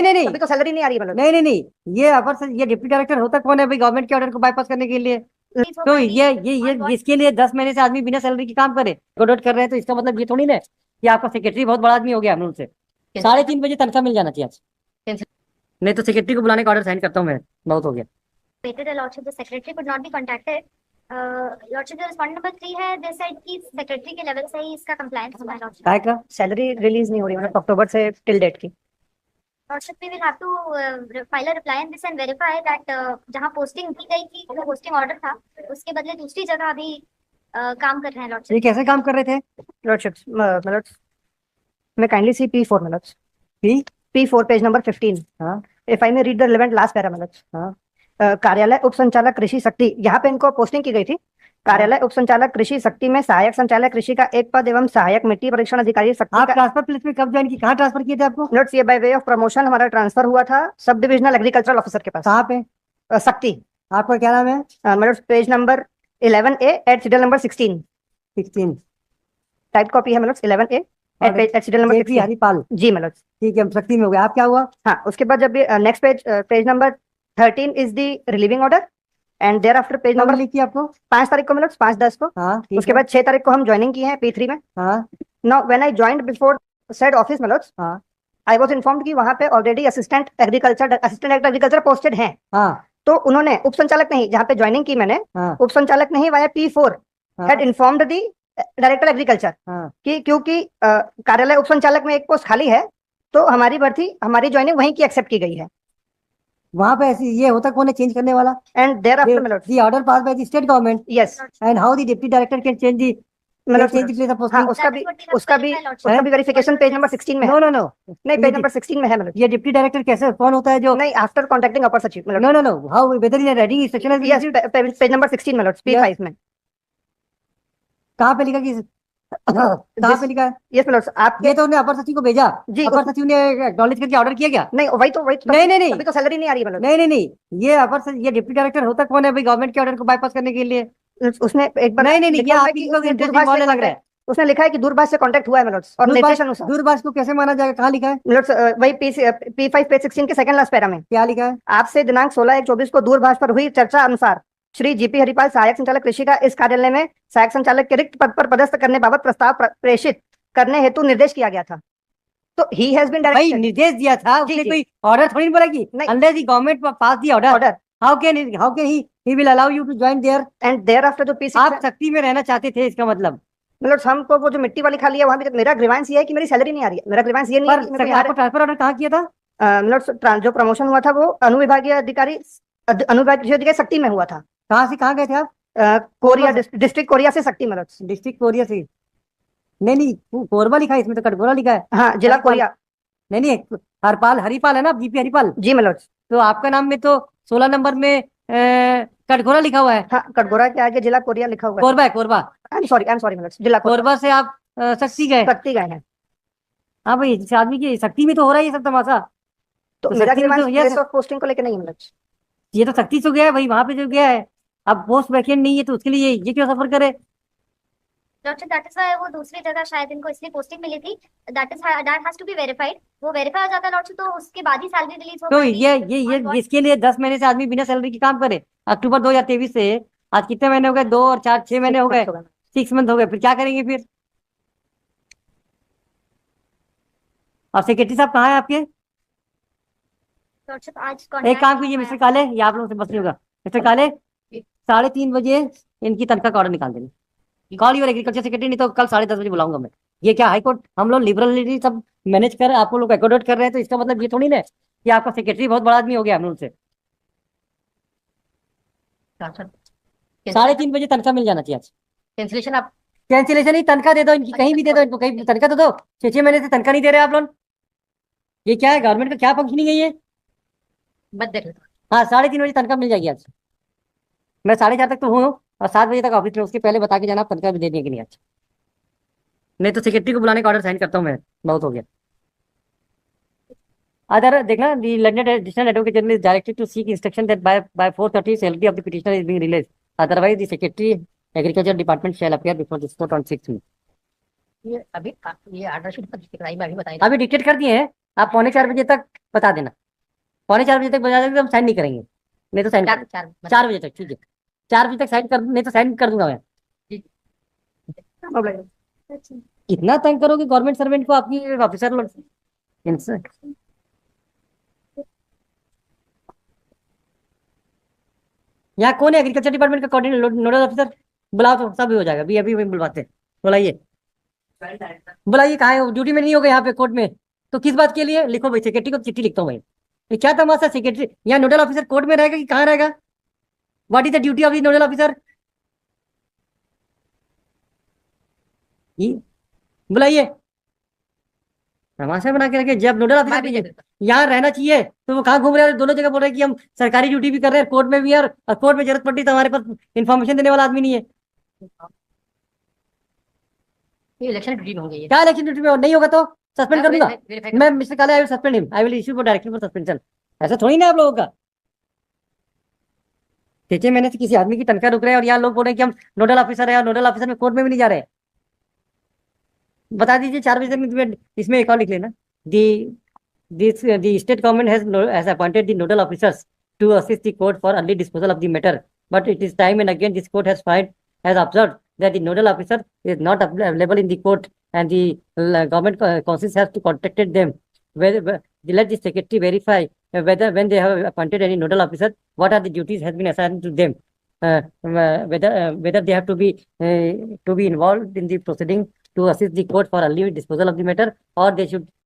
नहीं नहीं अभी तो सैलरी नहीं आ रही है मतलब। नहीं नहीं नहीं, ये अपर से ये डिप्टी डायरेक्टर होता कौन है भाई गवर्नमेंट के ऑर्डर को बाईपास करने के लिए? तो ये इसके लिए 10 महीने से आदमी बिना सैलरी के काम करे गोडोट कर रहे हैं, तो इसका मतलब ये थोड़ी ना है कि आपका सेक्रेटरी बहुत बड़ा आदमी हो गया। हम उनसे 3:30 बजे तनख्वाह मिल जाना चाहिए आज, नहीं तो सेक्रेटरी को बुलाने का ऑर्डर साइन करता हूँ मैं, बहुत हो गया। Lordship, the secretary could not be contacted. Lordship, the respondent number 3 है, they said कि secretary के level से ही इसका compliance हुआ है Lordship. काय का सैलरी रिलीज नहीं हो रही मतलब अक्टूबर से टिल डेट की। Lordship, we will have to file a reply on this and verify that जहाँ posting दी गई थी वो posting order था, उसके बदले दूसरी जगह अभी काम कर रहे हैं Lordship. ये कैसे काम कर रहे थे? लॉर्डशिप मतलब मैं काइंडली सी P4 मतलब P4 पेज नंबर 15। हाँ if I may read the relevant last para मतलब हाँ कार्यालय उप संचालक कृषि शक्ति, यहाँ पे इनको पोस्टिंग की गई थी। कार्यालय उप संचालक कृषि शक्ति में सहायक संचालक कृषि का एक पद एवं सहायक मिट्टी परीक्षण अधिकारी शक्ति आप का। ट्रांसफर प्लेस में कब ज्वाइन की, कहाँ ट्रांसफर किए थे आपको? नोट्स ये बाय वे ऑफ प्रमोशन हमारा ट्रांसफर हुआ था सब डिविजनल एग्रीकल्चरल ऑफिसर के पास। कहाँ पे? शक्ति। आपका क्या नाम है? मतलब page number 11A at serial number 16 type copy है मतलब 11A at serial number 16 Haripal. जी मतलब ठीक है, शक्ति में हो गया। आप क्या हुआ? हाँ उसके बाद जब next page number 13 is the relieving order and thereafter page number लिखी आपको 5 तारीख को मतलब 5/10 को। हाँ उसके बाद 6 तारीख को हम ज्वाइनिंग की है P3 में। हाँ now when I joined before said office मतलब हाँ आई वाज इन्फॉर्म्ड कि वहां पे ऑलरेडी असिस्टेंट एग्रीकल्चर पोस्टेड हैं। हाँ तो उन्होंने उप संचालक नहीं, जहाँ पे ज्वाइनिंग की मैंने हाँ उप संचालक नहीं via P4 had informed the director agriculture हाँ कि क्योंकि कार्यालय उप संचालक में एक पोस्ट खाली है तो हमारी भर्ती हमारी ज्वाइनिंग वहीं की एक्सेप्ट की गई है। वहाँ पे ऐसी ये होता कौन है चेंज करने वाला? एंड देयर आफ्टर मतलब दी order pass by the state government yes and how the deputy director can change the मतलब चेंज प्लेस ऑफ हाँ पोस्टिंग? उसका भी वेरिफिकेशन पेज नंबर 16 में है। नो नो नो नहीं पेज नंबर 16 में है मतलब ये डिप्टी डायरेक्टर कैसे कौन होता है जो? नहीं आफ्टर कॉन्टैक्टिंग अपर सचिव मतलब no no no how whether in writing instruction yes page number 16 मतलब P5 में कहाँ पे लिखा कि कहाँ पे लिखा है? यस मतलब आप ये तो उन्हें अपर सचिव को भेजा जी अपर सचिव ने एक्नॉलेज करके ऑर्डर किया क्या? नहीं वही तो नहीं नहीं नहीं अभी तो सैलरी नहीं आ रही है मतलब नहीं नहीं नहीं, ये अपर से ये डिप्टी डायरेक्टर होता कौन है भाई गवर्नमेंट के ऑर्डर को बाईपास करने के लिए? उसने एक बार नहीं नहीं नहीं, ये लिखा हुआ है आपकी कि लोग इंटरेस्ट दूरभाष से लग रहा है। उसने लिखा है कि दूरभाष से कांटेक्ट हुआ है मतलब और निर्देश अनुसार दूरभाष को कैसे माना जाएगा? कहाँ लिखा है? मतलब वही P5 पेज 16 के सेकंड लास्ट पैरा में क्या लिखा है? आपसे दिनांक 16/1/24 को दूरभाष पर हुई चर्चा अनुसार श्री जीपी हरिपाल सहायक संचालक कृषि का इस कार्यालय में सहायक संचालक के रिक्त पद पर पदस्थ करने बाबत प्रस्ताव प्रेषित करने हेतु निर्देश किया गया था। तो ही हैज बीन भाई निर्देश दिया था उसने, कोई ऑर्डर थोड़ी बोला कि unless the government pass the order how can he will allow you to join there and thereafter जो P6 आप शक्ति में रहना चाहते थे इसका मतलब हमको वो जो मिट्टी वाली खाली है वहां भी मेरा ग्रीवांस ये है कि मेरी सैलरी नहीं आ रही है। मेरा ग्रीवांस ये नहीं है कि आपको ट्रांसफर ऑर्डर कहाँ किया था? मतलब जो प्रमोशन हुआ था वो अनुविभागीय अधिकारी शक्ति में हुआ था। कहाँ से कहाँ गए थे आप? कोरिया डिस्ट्रिक्ट कोरिया से शक्ति मतलब डिस्ट्रिक्ट कोरिया से? नहीं नहीं कोरबा लिखा है इसमें तो कटघोरा लिखा है। हाँ जिला कोरिया। नहीं नहीं हरिपाल है ना, जीपी हरिपाल जी मतलब तो आपका नाम में तो 16 नंबर में कटघोरा लिखा हुआ है। हाँ कटघोरा के आगे जिला कोरिया लिखा हुआ है। कोरबा आई एम सॉरी मतलब जिला कोरबा से आप शक्ति गए हैं। हाँ भाई इस आदमी की शक्ति में तो हो रहा है ये सब तमाशा। तो मेरा प्लेस ऑफ पोस्टिंग को लेकर नहीं मतलब ये तो शक्ति से गया है भाई, वहां पे जो गया है अब पोस्ट वैकेंट नहीं है तो उसके लिए ये क्यों सफर करे? डॉक्टर दैट इज व्हाई वो दूसरी जगह शायद इनको इसलिए पोस्टिंग मिली थी। That has to be verified. वो वेरीफाई हो जाता है डॉक्टर तो उसके बाद ही सैलरी रिलीज होगी। तो ये इसके लिए 10 महीने से आदमी बिना सैलरी के काम करे। अक्टूबर 2023 से आज कितने महीने हो गए? 2 और 4 6 महीने हो गए, 6 मंथ हो गए। फिर क्या करेंगे फिर? और सेक्रेटरी साहब कहाँ है आपके? आज एक काम कीजिए मिस्टर काले, ये आप लोगों से बस नहीं होगा। मिस्टर काले 3:30 बजे इनकी तनख्वाह का ऑर्डर निकाल देंगे। कॉल योर एग्रीकल्चर सेक्रेटरी, नहीं तो कल 10:30 बजे बुलाऊंगा मैं। ये क्या हाईकोर्ट हम लोग लिबरलिटी सब मैनेज कर आप लोग एकोमोडेट कर रहे हैं तो इसका मतलब ये थोड़ी ना कि आपका सेक्रेटरी बहुत बड़ा आदमी हो गया। हम लोग से 3:30 बजे तनख्वाह मिल जाना चाहिए आज। कैंसिलेशन आप कैंसिलेशन ही तनख्वाह दे दो इनकी, कहीं भी दे दो इनको, कहीं तनख्वाह तो दो। 6 महीने से तनख्वाह नहीं दे रहे आप लोग। ये क्या है? गवर्नमेंट का क्या फंक्शनिंग है ये? हाँ 3:30 बजे तनख्वाह मिल जाएगी आज। मैं 4:30 तक तो हूँ और 7 बजे तक ऑफिस में, उसके पहले बता के जाना तनख्वाह भी दे देंगे कि नहीं आज, नहीं तो सेक्रेटरी को बुलाने का ऑर्डर साइन करता हूँ मैं, बहुत हो गया। अदर देखना the learned additional advocate general is directed to seek instruction that by 4:30 salary of the petitioner is being released, otherwise the secretary agriculture department shall appear before this court on 6 में। ये अभी ये order sheet पर दिखाई मैं अभी बताई अभी डिक्टेट कर दिए हैं आप पौने 4 बजे तक बता देना, पौने 4 बजे तक बता देना, हम साइन नहीं करेंगे, नहीं तो साइन 4 बजे तक, ठीक है 4 बजे तक साइन कर, नहीं तो साइन कर दूंगा मैं। इतना तंग करोगे गवर्नमेंट सर्वेंट को, आपकी ऑफिसर लोग इनसे। यहाँ कौन है एग्रीकल्चर डिपार्टमेंट का कोऑर्डिनेटर नोडल ऑफिसर? बुलाओ तो सब हो जाएगा, अभी अभी बुलवाते हैं, बुलाइए बुलाइए। कहाँ है ड्यूटी में? नहीं होगा यहाँ पे कोर्ट में, तो किस बात के लिए? लिखो भाई, सेक्रेटरी को चिट्ठी लिखता हूँ भाई। ये क्या तमाशा, सेक्रेटरी यहाँ नोडल ऑफिसर कोर्ट में रहेगा कि कहाँ रहेगा? What is the duty of the nodal officer? बुलाइए, तमाशा बना के रखे। जब नोडल ऑफिसर यहाँ रहना चाहिए तो वो कहाँ घूम रहे हैं? दोनों जगह बोल रहे हैं कि हम सरकारी ड्यूटी भी कर रहे हैं, कोर्ट में भी है, और कोर्ट में जरूरत पड़ती तो हमारे पास इन्फॉर्मेशन देने वाला आदमी नहीं है। इलेक्शन ड्यूटी में हो गई है। क्या इलेक्शन ड्यूटी में? और नहीं होगा तो सस्पेंड कर दूंगा मैं। मिस्टर काले, I will suspend him, I will issue for direction for suspension. ऐसा थोड़ी ना आप लोगों का। 6 महीने से किसी आदमी की तनख्वाह रुक रहे हैं और यहाँ लोग बोल रहे हैं कि हम नोडल ऑफिसर है, और नोडल ऑफिसर में कोर्ट में भी नहीं जा रहे। बता दीजिए 4 बजे तक इसमें एक और लिख लेना, the state government has appointed the nodal officers to assist the court for early disposal of the matter, but it is time and again this court has observed that the nodal officer is not available in the court, and the government councils has to contacted them. Let the secretary verify whether when they have appointed any nodal officer, what are the duties has been assigned to them, whether they have to be involved in the proceeding to assist the court for early disposal of the matter, or they should